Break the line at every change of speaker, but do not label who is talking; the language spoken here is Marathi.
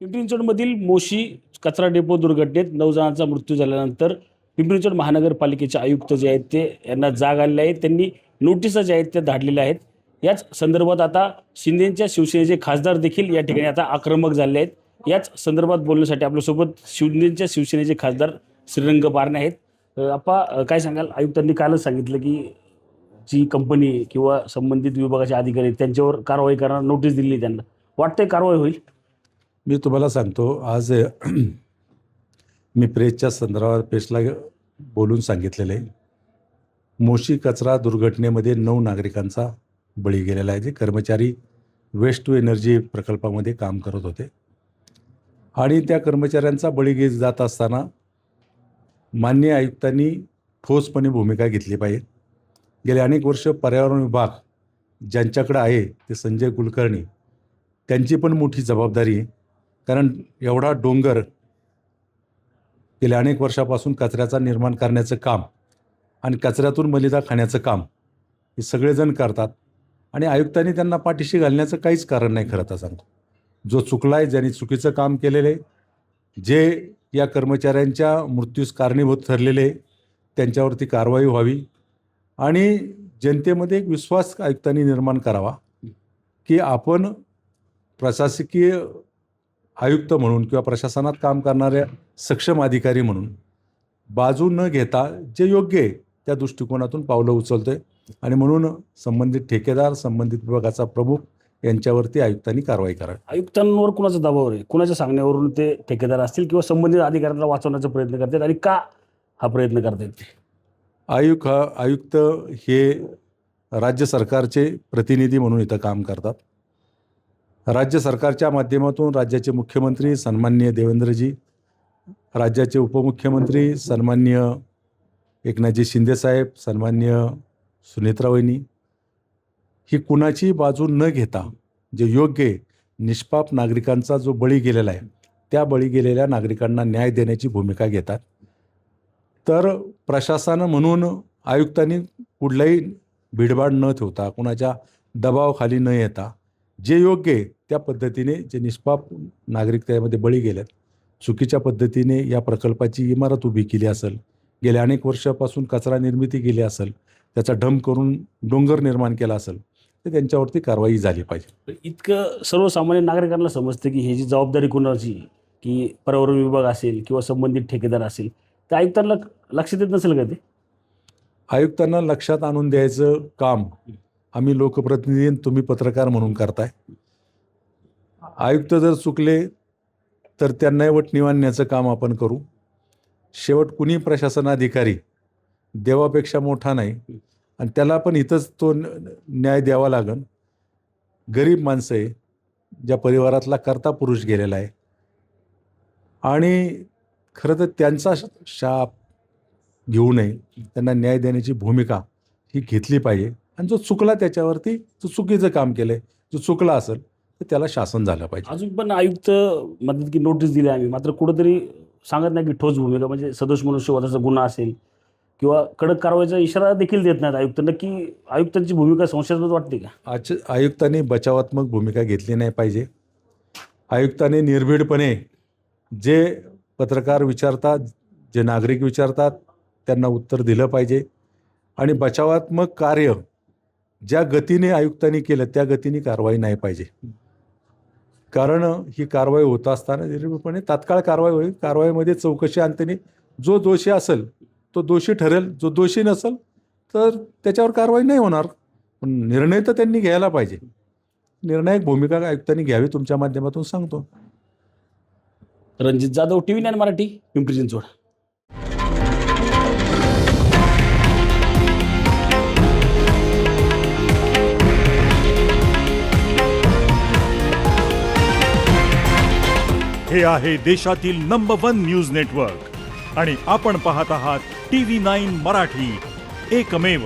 पिंपरी चिंचवडमधील मोशी कचरा डेपो दुर्घटनेत 9 जणांचा मृत्यू झाल्यानंतर पिंपरी चिंचवड महानगरपालिकेचे आयुक्त जे आहेत ते यांना जाग आलेले आहेत. त्यांनी नोटिसा ज्या आहेत त्या धाडलेल्या आहेत. याच संदर्भात आता शिंदेच्या शिवसेनेचे खासदार देखील या ठिकाणी आता आक्रमक झाले आहेत. याच संदर्भात बोलण्यासाठी आपल्यासोबत शिंदेच्या शिवसेनेचे खासदार श्रीरंग बारणे आहेत. आपा काय सांगाल? आयुक्तांनी कालच सांगितलं की जी कंपनी किंवा संबंधित विभागाचे अधिकारी आहेत त्यांच्यावर कारवाई करणार नोटीस दिली त्यांना. वाटतंय कारवाई होईल?
मी तुम्हाला सांगतो, आज मी प्रेसच्या संदर्भात प्रेसला बोलून सांगितलेलं आहे. मोशी कचरा दुर्घटनेमध्ये 9 नागरिकांचा बळी गेलेला आहे. जे कर्मचारी वेस्ट टू एनर्जी प्रकल्पामध्ये काम करत होते आणि त्या कर्मचाऱ्यांचा बळी जात असताना माननीय आयुक्तांनी ठोसपणे भूमिका घेतली पाहिजे. गेले अनेक वर्ष पर्यावरण विभाग ज्यांच्याकडे आहे ते संजय कुलकर्णी, त्यांची पण मोठी जबाबदारी आहे. कारण एवढा डोंगर गेल्या अनेक वर्षापासून कचऱ्याचा निर्माण करण्याचं काम आणि कचऱ्यातून मलिदा खाण्याचं काम हे सगळेजण करतात आणि आयुक्तांनी त्यांना पाठीशी घालण्याचं काहीच कारण नाही. खरं तर सांगतो, जो चुकला आहे, ज्यांनी चुकीचं काम केलेलं आहे, जे या कर्मचाऱ्यांच्या मृत्यूस कारणीभूत ठरलेले त्यांच्यावरती कारवाई व्हावी आणि जनतेमध्ये एक विश्वास आयुक्तांनी निर्माण करावा की आपण प्रशासकीय आयुक्त म्हणून किंवा प्रशासनात काम करणाऱ्या सक्षम अधिकारी म्हणून बाजू न घेता जे योग्य आहे त्या दृष्टिकोनातून पावलं उचलतोय आणि म्हणून संबंधित ठेकेदार, संबंधित विभागाचा प्रमुख यांच्यावरती आयुक्तांनी कारवाई करावी.
आयुक्तांवर कुणाचा दबाव आहे? कुणाच्या सांगण्यावरून ते ठेकेदार असतील किंवा संबंधित अधिकाऱ्यांना वाचवण्याचा प्रयत्न करतात आणि का हा प्रयत्न करतात ते?
आयुक्त हे राज्य सरकारचे प्रतिनिधी म्हणून इथं काम करतात. राज्य सरकारच्या माध्यमातून राज्याचे मुख्यमंत्री सन्माननीय देवेंद्रजी, राज्याचे उपमुख्यमंत्री सन्माननीय एकनाथजी शिंदेसाहेब, सन्माननीय सुनेत्रा वहिनी, ही कुणाची बाजू न घेता जे योग्य आहे, निष्पाप नागरिकांचा जो बळी गेलेला आहे त्या बळी गेलेल्या नागरिकांना न्याय देण्याची भूमिका घेतात. तर प्रशासन म्हणून आयुक्तांनी कुठलाही भिडभाड न ठेवता, कुणाच्या दबावाखाली न येता जे योग्य आहे त्या पद्धतीने जे निष्पाप नागरिक त्यामध्ये बळी गेलेत, चुकीच्या पद्धतीने या प्रकल्पाची इमारत उभी केली असेल, गेल्या अनेक वर्षापासून कचरा निर्मिती केली असेल, त्याचा डंप करून डोंगर निर्माण केला असेल, तर त्यांच्यावरती कारवाई झाली पाहिजे.
इतकं सर्वसामान्य नागरिकांना समजतं की ही जी जबाबदारी कुणाची, की पर्यावरण विभाग असेल किंवा संबंधित ठेकेदार असेल, त्या आयुक्तांना लक्ष देत नसेल का ते?
आयुक्तांना लक्षात आणून द्यायचं काम आम्ही लोकप्रतिनिधी, तुम्ही पत्रकार म्हणून करताय. आयुक्त जर चुकले तर त्यांना वटणी आणण्याचं काम आपण करू. शेवट कुणी प्रशासनाधिकारी देवापेक्षा मोठा नाही आणि त्याला पण इथंच तो न्याय द्यावा लागेल. गरीब माणसं आहे, ज्या परिवारातला कर्ता पुरुष गेलेला आहे आणि खरं तर त्यांचा शाप घेऊ नये, त्यांना न्याय देण्याची भूमिका ही घेतली पाहिजे. आणि जो चुकला त्याच्यावरती, जो चुकीचं काम केलं आहे, जो चुकला असेल तर त्याला शासन झालं पाहिजे.
अजून पण आयुक्त म्हणतात की नोटीस दिली आम्ही, मात्र कुठंतरी सांगत नाही की ठोस भूमिका, म्हणजे सदोष मनुष्यवधाचा गुन्हा असेल किंवा कडक कारवाईचा इशारा देखील देत नाहीत आयुक्त. नक्की आयुक्तांची भूमिका संशयास्पद वाटते का?
आयुक्तांनी बचावात्मक भूमिका घेतली नाही पाहिजे. आयुक्तांनी निर्भीडपणे जे पत्रकार विचारतात, जे नागरिक विचारतात त्यांना उत्तर दिलं पाहिजे आणि बचावात्मक कार्य ज्या गतीने आयुक्तांनी केलं त्या गतीने कारवाई नाही पाहिजे. कारण ही कारवाई होत असताना निर्भीडपणे तात्काळ कारवाई होईल. कारवाईमध्ये चौकशी अंतनी जो दोषी असेल तो दोषी ठरेल, जो दोषी नसेल तर त्याच्यावर कारवाई नाही होणार. पण निर्णय तर त्यांनी घ्यायला पाहिजे. निर्णायक भूमिका आयुक्तांनी घ्यावी, तुमच्या माध्यमातून सांगतो.
रणजित जाधव, TV 9 मराठी, पिंपरी चिंचवड.
हे आहे देशातील नंबर 1 न्यूज नेटवर्क आणि आपण पाहत आहात TV 9 मराठी, एकमेव.